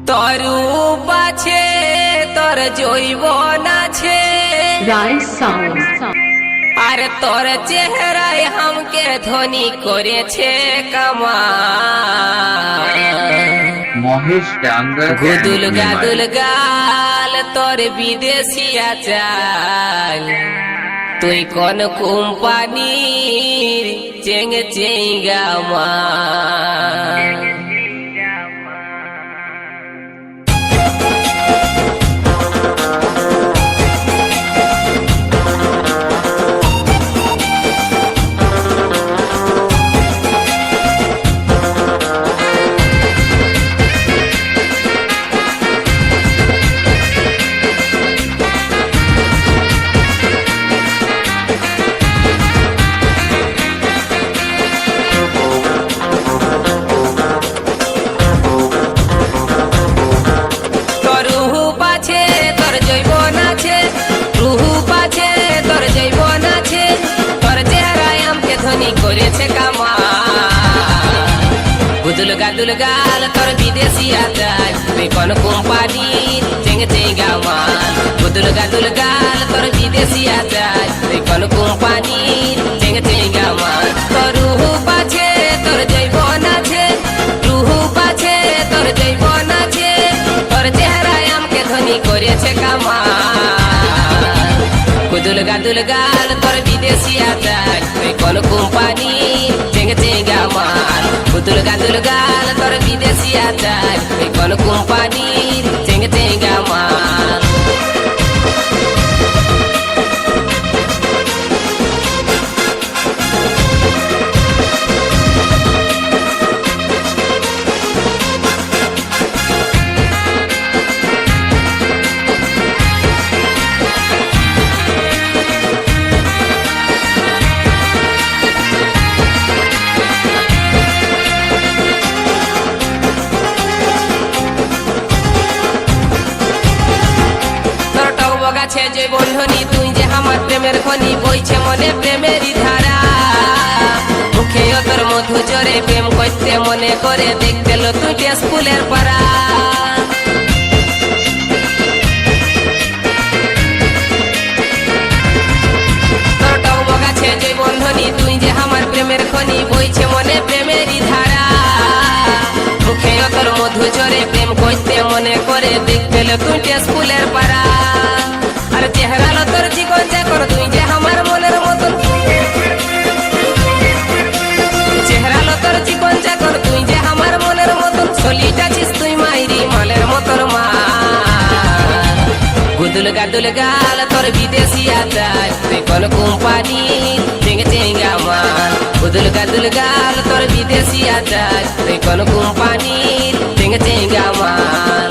তরুপ আছে তোর যৌবন আছে আর তোর চেহারায় हमके ধনী করেছে কামাল মহেশ ডাঙ্গা গুদুল গাদুল গাল তোর বিদেশিয়া চাল তুই কোন কোম্পানির চেঙ্গ চেঙ্গা মাল করেছে কামাল গুদুল গাদুল গাল তোর বিদেশিয়া চাই তুই কোন কোম্পানির চেঙ্গ চেঙ্গা মাল গুদুল গাদুল গাল তোর বিদেশিয়া চাই তুই কোন কোম্পানির চেঙ্গ চেঙ্গা মাল তোর রূপ আছে তোর যৌবন আছে রূপ আছে তোর যৌবন আছে তোর চেহারায় हमके ধনী করেছে কামাল গুদুল গাদুল গাল তোর বিদেশিয়া চাই তুই কোন কোম্পানি চেঙ্গ চেঙ্গা মাল গুদুল গাদুল গাল তোর বিদেশিয়া চাই তুই কোন কোম্পানি চেঙ্গ চেঙ্গা মাল গাছে যে বন্ধনী তুই যে আমার প্রেমের খনি বইছে মনে প্রেমেরই ধারা মুখে তোর মধু জরে প্রেম করতে মনে করে দেখতে লো তুই স্কুলের পাড়া তোর গাছে যে বন্ধনী তুই যে আমার প্রেমের খনি বইছে মনে প্রেমেরই ধারা মুখে তোর মধু জরে প্রেম করতে মনে করে দেখতে লো তুই স্কুলের পাড়া আর চেহারা লো তোর জীবন যখন তুই যে আমার মনের মতন চেহারা লো তোর জীবন যখন তুই যে আমার মনের মতন চলিটাছিস তুই মাইরি মালের মতন মাল গুদুল গাদুল গাল তোর বিদেশিয়া চাই তুই কোন কোম্পানি চেঙ্গ চেঙ্গা মাল গুদুল গাদুল গাল তোর বিদেশিয়া চাই তুই কোন কোম্পানি চেঙ্গ চেঙ্গা মাল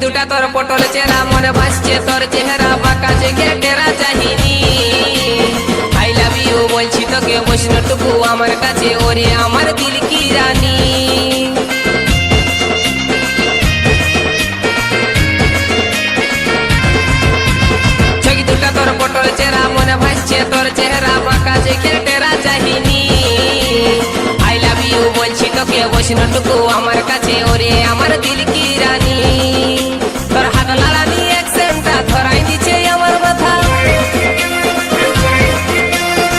দুটা তোর পটল চেহারা মনে ভাসছে তোর চেহারা বাঁকা জেগে টেরা চাহিনি আই লাভ ইউ বলছি তোকে বৈষ্ণটুকু আমার কাছে ওরে আমার দিল কি রানী ছবি দুটা তোর পটল চেহারা মনে ভাসছে তোর চেহারা বাঁকা জেগে টেরা চাহিনি আই লাভ ইউ বলছি তোকে বৈষ্ণটুকু আমার কাছে ওরে আমার দিল কি রানী তোর হাত লাড়ানি অ্যাকসেন্টটা ধরাই দিছে আমার মাথা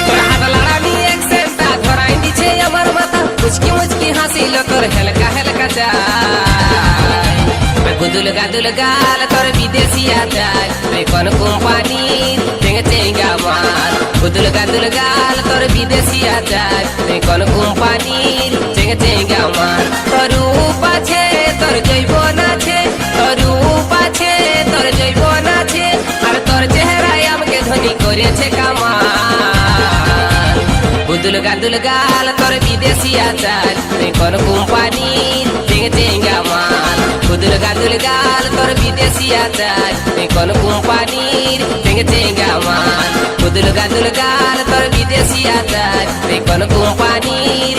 তোর হাত লাড়ানি অ্যাকসেন্টটা ধরাই দিছে আমার মাথা মুচকি মুচকি হাসিল তোর হেলকা হেলকা চাই গুদুল গাদুল গাল তোর বিদেশিয়া চাই তুই কোন কোম্পানি চেঙ্গ চেঙ্গা মাল গুদুল গাদুল গাল তোর বিদেশিয়া চাই তুই কোন কোম্পানি চেঙ্গ চেঙ্গা মাল তোর রূপ আছে তোর যৌবন আছে তোর রূপ আছে তোর যৌবন আছে আর তোর চেহারায় हमके ধনী করেছে কামাল গুদুল গাদুল গাল তোর বিদেশিয়া চাল তুই কোন কোম্পানি চেঙ্গা মাল গুদুল গাদুল গাল তোর বিদেশি আচার তুই কোন কোম্পানির চেঙ্গে চেঙ্গা মাল গুদুল গাদুল গাল তোর বিদেশি আচার তুই কোন কোম্পানির